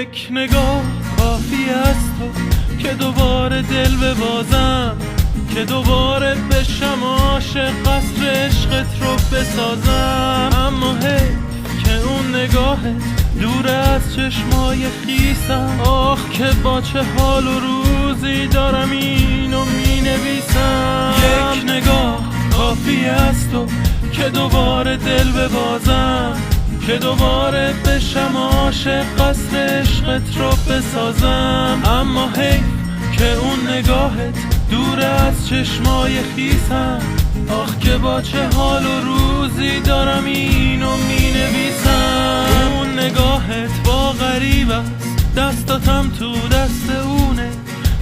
یک نگاه کافی است تو که دوباره دل ببازم، که دوباره بشم عاشق قصر عشقت رو بسازم. اما حیف که اون نگاهت دور از چشمای خیسم. آخ که با چه حال و روزی دارم اینو می نویسم. یک نگاه کافی است تو که دوباره دل ببازم، که دوباره بشم عاشق قصر عشقت رو بسازم. اما حیف که اون نگاهت دور از چشمای خیسم. آخ که با چه حال و روزی دارم اینو می نویسم. اون نگاهت با غریب است، دستاتم تو دست اونه.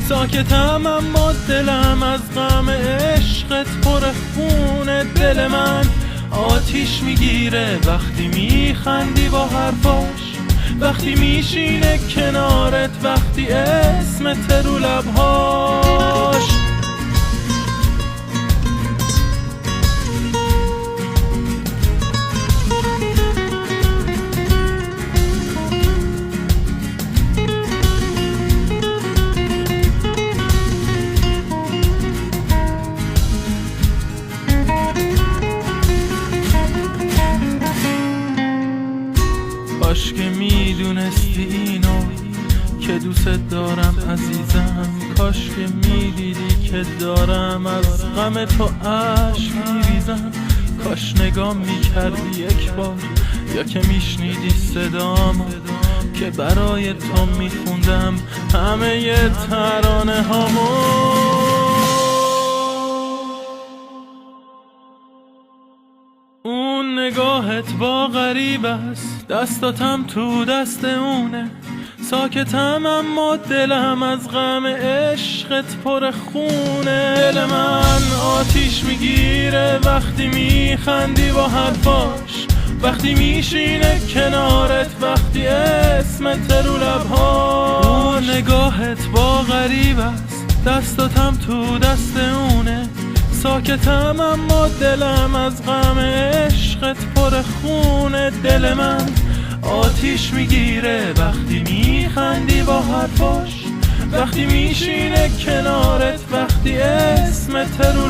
ساکتم اما دلم از غم عشقت پر خونه. دل من آتیش میگیره وقتی میخندی با حرفاش، وقتی میشینه کنارت، وقتی اسمت رو لبهاش. کاش که میدونستی اینو که دوست دارم عزیزم. کاش که میدیدی که دارم از غم تو اشک میریزم. کاش نگاه میکردی یک بار، یا که میشنیدی صدامو که برای تو میخوندم همه ی ترانه هامو. اون نگاهت با غریب است، دستاتم تو دست اونه. ساکتم اما دلم از غم عشقت پر خونه. دل من آتیش میگیره وقتی میخندی با حرفاش، وقتی میشینه کنارت، وقتی اسمت رو لبهاش. اون نگاهت با غریب است، دستاتم تو دست اونه. ساکتم اما دلم از غم عشقت پر خونه. دل من آتیش میگیره وقتی میخندی با حرفاش، وقتی میشینه کنارت، وقتی اسمت رو